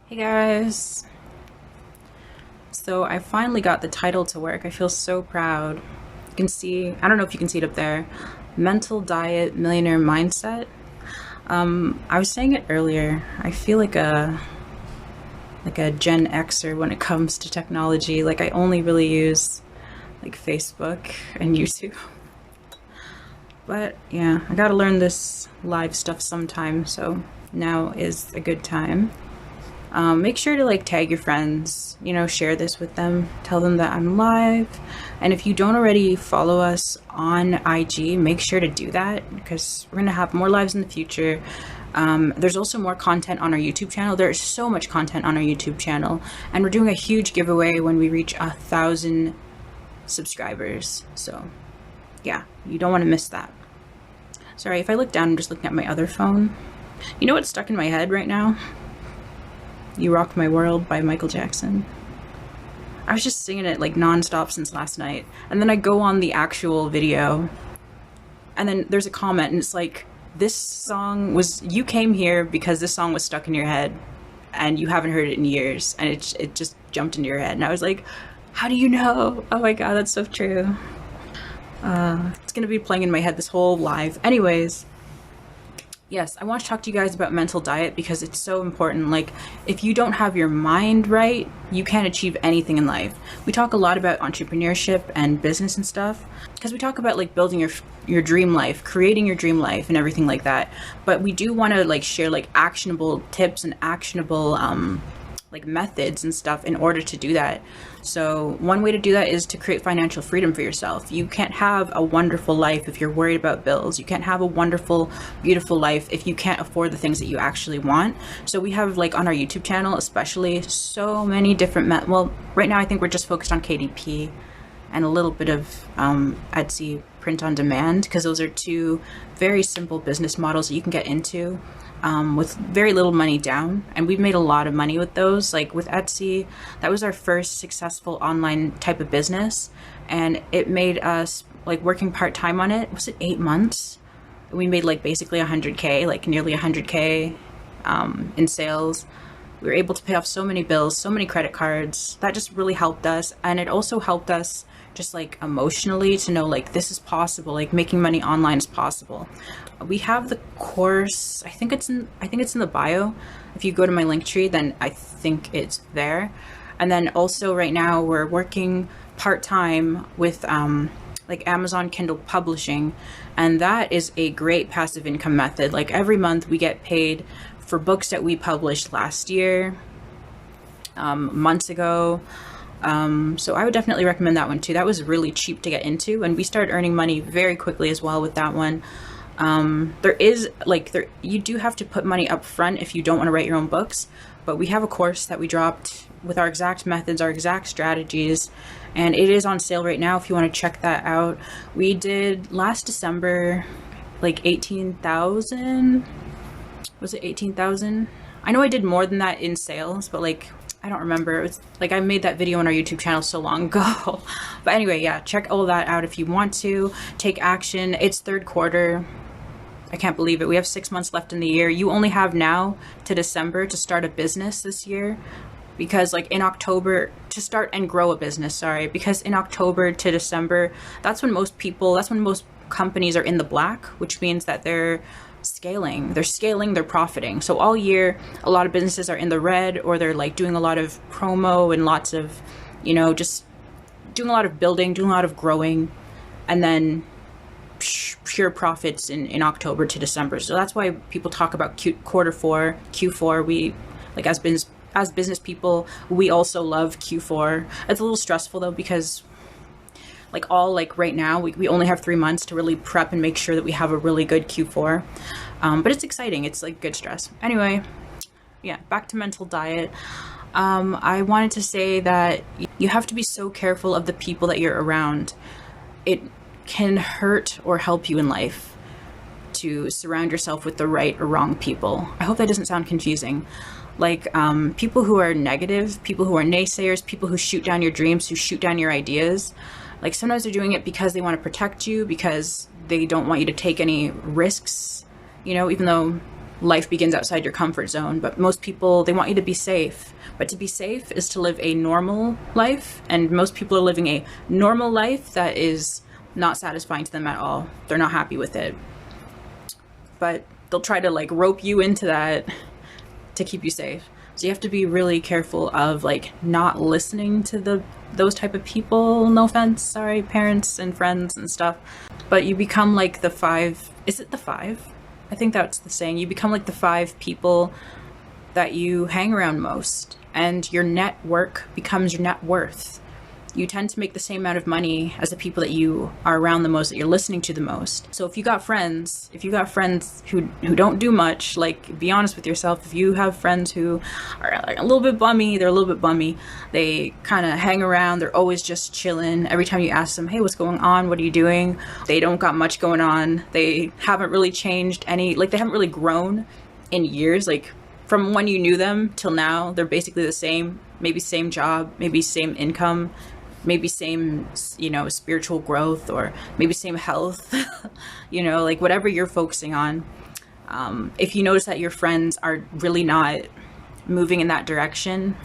Hey guys! So I finally got the title to work. I feel so proud. You can see, I don't know if you can see it up there, Mental Diet Millionaire Mindset. I was saying it earlier. I feel like a Gen Xer when it comes to technology. Like I only really use like Facebook and YouTube. But yeah, I gotta learn this live stuff sometime, so now is a good time. Make sure to like tag your friends, share this with them, tell them that I'm live. And if you don't already follow us on IG, make sure to do that because we're going to have more lives in the future. There's also more content on our YouTube channel. There's so much content on our YouTube channel, and we're doing a huge giveaway when we reach 1,000 subscribers. So yeah, you don't want to miss that. Sorry, if I look down, I'm just looking at my other phone. You know what's stuck in my head right now? You Rock My World by Michael Jackson. I was just singing it like nonstop since last night. And then I go on the actual video and then there's a comment and it's like, you came here because this song was stuck in your head and you haven't heard it in years. And it just jumped into your head. And I was like, how do you know? Oh my God, that's so true. It's gonna be playing in my head this whole live. Anyways. Yes, I want to talk to you guys about mental diet because it's so important. Like, if you don't have your mind right, you can't achieve anything in life. We talk a lot about entrepreneurship and business and stuff because we talk about like building your dream life, creating your dream life and everything like that. But we do want to like share like actionable tips and actionable like methods and stuff in order to do that. So one way to do that is to create financial freedom for yourself. You can't have a wonderful life if you're worried about bills. You can't have a wonderful, beautiful life if you can't afford the things that you actually want. So we have like on our YouTube channel, especially so many different, well, right now I think we're just focused on KDP and a little bit of Etsy print on demand because those are two very simple business models that you can get into with very little money down, and we've made a lot of money with those. Like with Etsy, that was our first successful online type of business, and it made us like working part-time on it. Was it 8 months? We made like basically 100K, like nearly 100K in sales. We were able to pay off so many bills, so many credit cards. That just really helped us, and it also helped us just like emotionally to know like this is possible, like making money online is possible. We have the course, I think it's in the bio. If you go to my link tree, then I think it's there. And then also right now we're working part-time with like Amazon Kindle publishing, and that is a great passive income method. Like every month we get paid for books that we published last year, months ago. So I would definitely recommend that one too. That was really cheap to get into, and we started earning money very quickly as well with that one. You do have to put money up front if you don't want to write your own books, but we have a course that we dropped with our exact methods, our exact strategies, and it is on sale right now if you want to check that out. We did last December like 18,000. Was it 18,000? I know I did more than that in sales, but like I don't remember. It was like I made that video on our YouTube channel so long ago. But anyway, yeah, check all that out if you want to take action. It's third quarter. I can't believe it. We have 6 months left in the year. You only have now to December to start a business this year, because like in October to start and grow a business, sorry, because in October to December, that's when most companies are in the black, which means that they're scaling, they're profiting. So all year a lot of businesses are in the red, or they're like doing a lot of promo and lots of just doing a lot of building, doing a lot of growing, and then pure profits in October to December. So that's why people talk about Q4. We like as business people, we also love Q4. It's a little stressful though because like right now we only have 3 months to really prep and make sure that we have a really good Q4, but it's exciting. It's like good stress. Anyway, yeah, back to mental diet. I wanted to say that you have to be so careful of the people that you're around. It can hurt or help you in life to surround yourself with the right or wrong people. I hope that doesn't sound confusing. Like people who are negative, people who are naysayers, people who shoot down your dreams, who shoot down your ideas. Like sometimes they're doing it because they want to protect you, because they don't want you to take any risks, even though life begins outside your comfort zone. But most people, they want you to be safe. But to be safe is to live a normal life. And most people are living a normal life that is not satisfying to them at all. They're not happy with it. But they'll try to like rope you into that to keep you safe. So you have to be really careful of like not listening to those type of people. No offense, sorry, parents and friends and stuff. But you become like the 5, is it the 5? I think that's the saying. You become like the 5 people that you hang around most, and your network becomes your net worth. You tend to make the same amount of money as the people that you are around the most, that you're listening to the most. So if you got friends who don't do much, like, be honest with yourself. If you have friends who are like a little bit bummy, they kind of hang around, they're always just chilling. Every time you ask them, hey, what's going on? What are you doing? They don't got much going on. They haven't really changed any, like, they haven't really grown in years. Like, from when you knew them till now, they're basically the same. Maybe same job, maybe same income, maybe same, you know, spiritual growth, or maybe same health, you know, like whatever you're focusing on. If you notice that your friends are really not moving in that direction,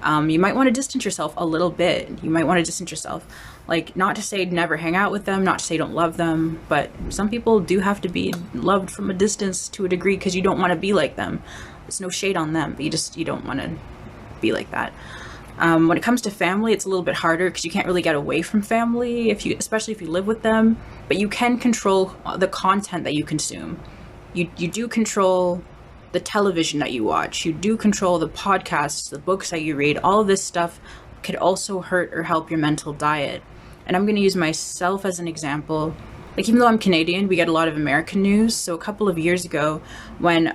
you might want to distance yourself a little bit. You might want to distance yourself. Like, not to say never hang out with them, not to say don't love them, but some people do have to be loved from a distance to a degree because you don't want to be like them. There's no shade on them, but you don't want to be like that. When it comes to family, it's a little bit harder because you can't really get away from family, especially if you live with them, but you can control the content that you consume. You do control the television that you watch. You do control the podcasts, the books that you read. All of this stuff could also hurt or help your mental diet. And I'm going to use myself as an example. Like, even though I'm Canadian, we get a lot of American news. So a couple of years ago when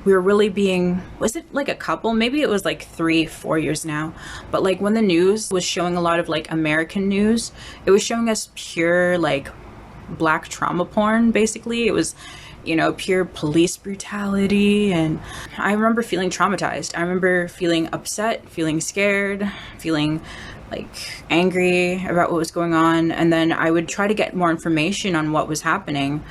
we were really being, was it like a couple? Maybe it was like 3-4 years now. But like when the news was showing a lot of like American news, it was showing us pure like black trauma porn, basically. It was, you know, pure police brutality. And I remember feeling traumatized. I remember feeling upset, feeling scared, feeling like angry about what was going on. And then I would try to get more information on what was happening.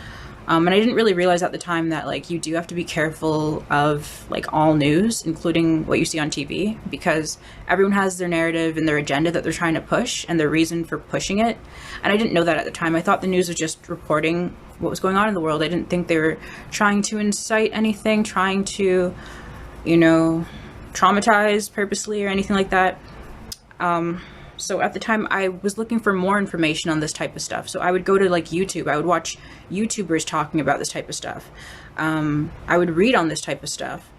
And I didn't really realize at the time that like you do have to be careful of like all news, including what you see on TV, because everyone has their narrative and their agenda that they're trying to push and their reason for pushing it. And I didn't know that at the time. I thought the news was just reporting what was going on in the world. I didn't think they were trying to incite anything, trying to, you know, traumatize purposely or anything like that. So at the time I was looking for more information on this type of stuff. So I would go to like YouTube. I would watch YouTubers talking about this type of stuff. I would read on this type of stuff,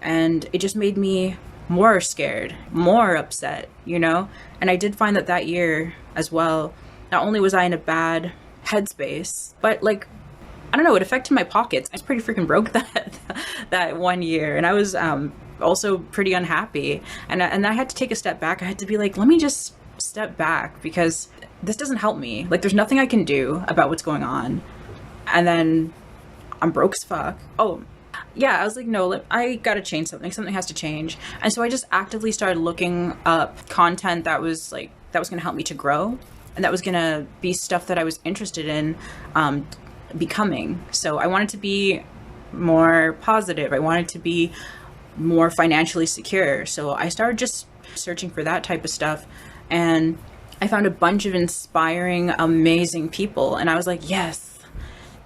and it just made me more scared, more upset, you know? And I did find that year as well, not only was I in a bad headspace, but like, I don't know, it affected my pockets. I was pretty freaking broke that 1 year. And I was, also pretty unhappy. And I had to take a step back. I had to be like, let me just step back, because this doesn't help me. Like, there's nothing I can do about what's going on. And then I'm broke as fuck. Oh, yeah, I was like, no, I gotta change something. Something has to change. And so I just actively started looking up content that was gonna help me to grow, and that was gonna be stuff that I was interested in becoming. So I wanted to be more positive. I wanted to be more financially secure. So I started just searching for that type of stuff, and I found a bunch of inspiring, amazing people, and I was like, yes,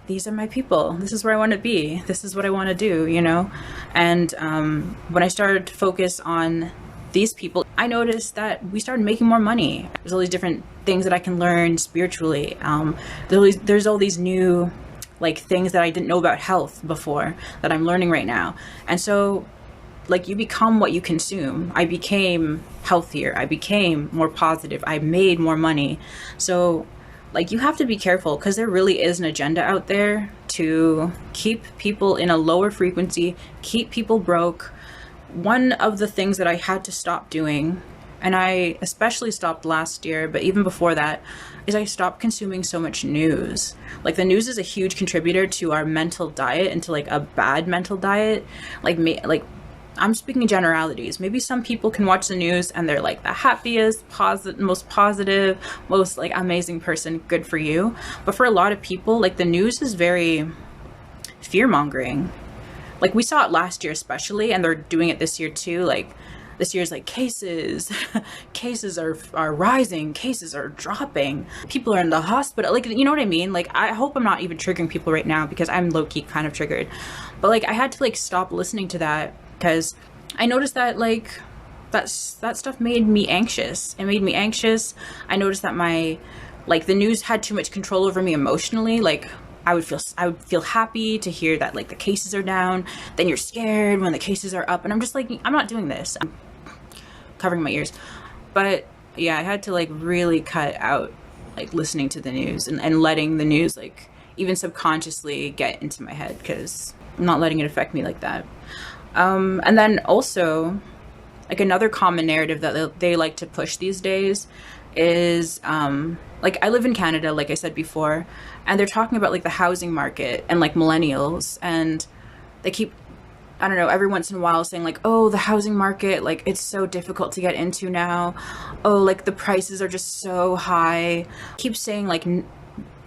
these are my people. This is where I want to be. This is what I want to do, you know? And when I started to focus on these people, I noticed that we started making more money. There's all these different things that I can learn spiritually. There's all these new like things that I didn't know about health before that I'm learning right now. And so like, you become what you consume. I became healthier. I became more positive. I made more money. So like, you have to be careful, because there really is an agenda out there to keep people in a lower frequency, keep people broke. One of the things that I had to stop doing, and I especially stopped last year, but even before that, is I stopped consuming so much news. Like, the news is a huge contributor to our mental diet, and to like a bad mental diet. Like I'm speaking in generalities. Maybe some people can watch the news and they're like the happiest, most positive, most like amazing person. Good for you. But for a lot of people, like, the news is very fear-mongering. Like we saw it last year especially, and they're doing it this year too. Like this year's like cases are rising, cases are dropping, people are in the hospital, like, you know what I mean? Like, I hope I'm not even triggering people right now, because I'm low-key kind of triggered. But like I had to like stop listening to that, because I noticed that like that stuff made me anxious. It made me anxious. I noticed that the news had too much control over me emotionally. Like I would feel happy to hear that like the cases are down, then you're scared when the cases are up, and I'm just like, I'm not doing this. I'm covering my ears. But yeah, I had to like really cut out like listening to the news and letting the news like even subconsciously get into my head, because I'm not letting it affect me like that. And then also, like another common narrative that they like to push these days is like I live in Canada, like I said before, and they're talking about like the housing market and like millennials, and they keep, I don't know, every once in a while saying like, oh, the housing market, like it's so difficult to get into now. Oh, like the prices are just so high. Keep saying like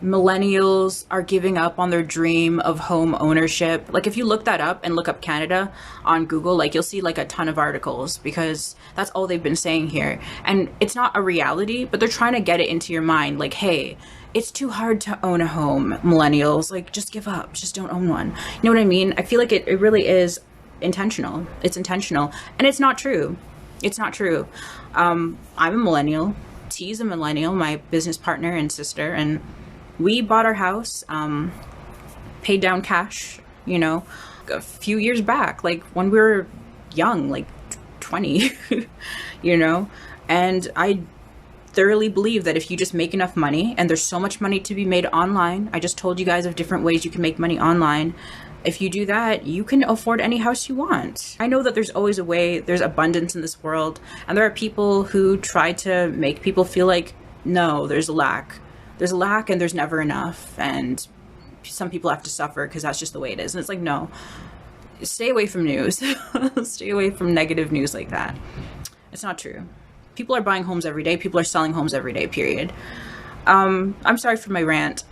millennials are giving up on their dream of home ownership. Like if you look that up and look up Canada on Google, like you'll see like a ton of articles, because that's all they've been saying here. And it's not a reality, but they're trying to get it into your mind. Like, hey, it's too hard to own a home, millennials. Like, just give up. Just don't own one. You know what I mean? I feel like it really is intentional. It's intentional. And it's not true. It's not true. I'm a millennial. T's a millennial, my business partner and sister. And we bought our house, paid down cash, you know, a few years back, like when we were young, like 20, you know, and I thoroughly believe that if you just make enough money, and there's so much money to be made online, I just told you guys of different ways you can make money online. If you do that, you can afford any house you want. I know that there's always a way, there's abundance in this world, and there are people who try to make people feel like, no, there's a lack. There's a lack and there's never enough, and some people have to suffer because that's just the way it is. And it's like, no, stay away from news. Stay away from negative news like that. It's not true. People are buying homes every day. People are selling homes every day, period. I'm sorry for my rant,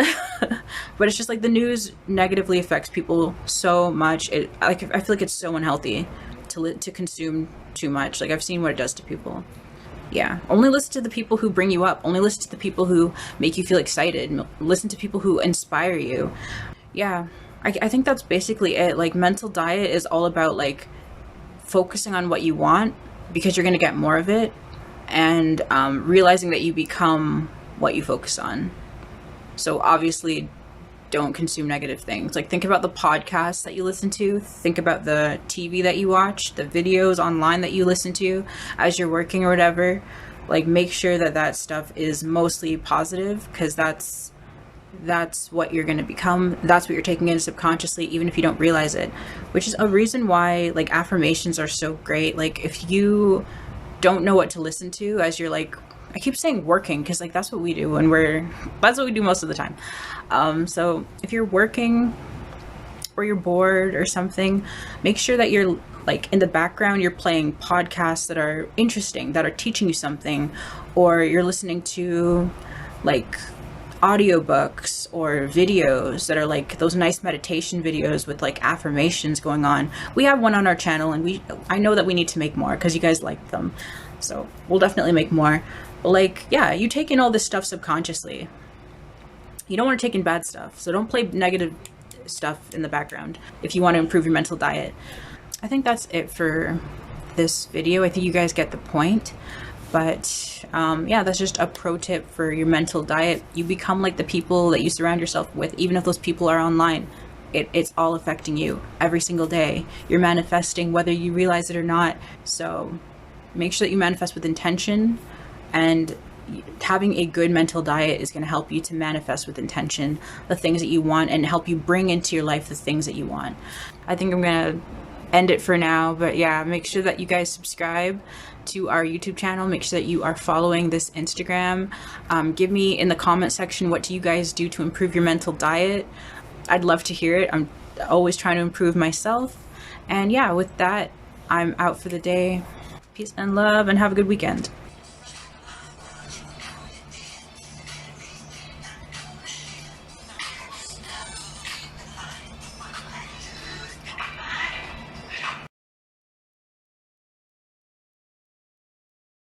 but it's just like the news negatively affects people so much. I feel like it's so unhealthy to consume too much. Like I've seen what it does to people. Yeah, only listen to the people who bring you up. Only listen to the people who make you feel excited. Listen to people who inspire you. Yeah, I think that's basically it. Like mental diet is all about like focusing on what you want, because you're going to get more of it, and realizing that you become what you focus on. So obviously don't consume negative things. Like think about the podcasts that you listen to, think about the TV that you watch, the videos online that you listen to as you're working or whatever. Like make sure that that stuff is mostly positive, because that's what you're going to become. That's what you're taking in subconsciously, even if you don't realize it, which is a reason why like affirmations are so great. Like if you don't know what to listen to as you're like, I keep saying working, because like that's what we do that's what we do most of the time. So if you're working or you're bored or something, make sure that you're like in the background, you're playing podcasts that are interesting, that are teaching you something, or you're listening to like audiobooks or videos that are like those nice meditation videos with like affirmations going on. We have one on our channel, and I know that we need to make more because you guys like them. So we'll definitely make more. But like, yeah, you take in all this stuff subconsciously. You don't want to take in bad stuff. So don't play negative stuff in the background if you want to improve your mental diet. I think that's it for this video. I think you guys get the point. But yeah, that's just a pro tip for your mental diet. You become like the people that you surround yourself with, even if those people are online. It's all affecting you every single day. You're manifesting whether you realize it or not. So make sure that you manifest with intention, and having a good mental diet is going to help you to manifest with intention the things that you want, and help you bring into your life the things that you want. I think I'm going to end it for now, but yeah, make sure that you guys subscribe to our YouTube channel. Make sure that you are following this Instagram. Give me in the comment section, what do you guys do to improve your mental diet? I'd love to hear it. I'm always trying to improve myself. And yeah, with that, I'm out for the day. Peace and love, and have a good weekend.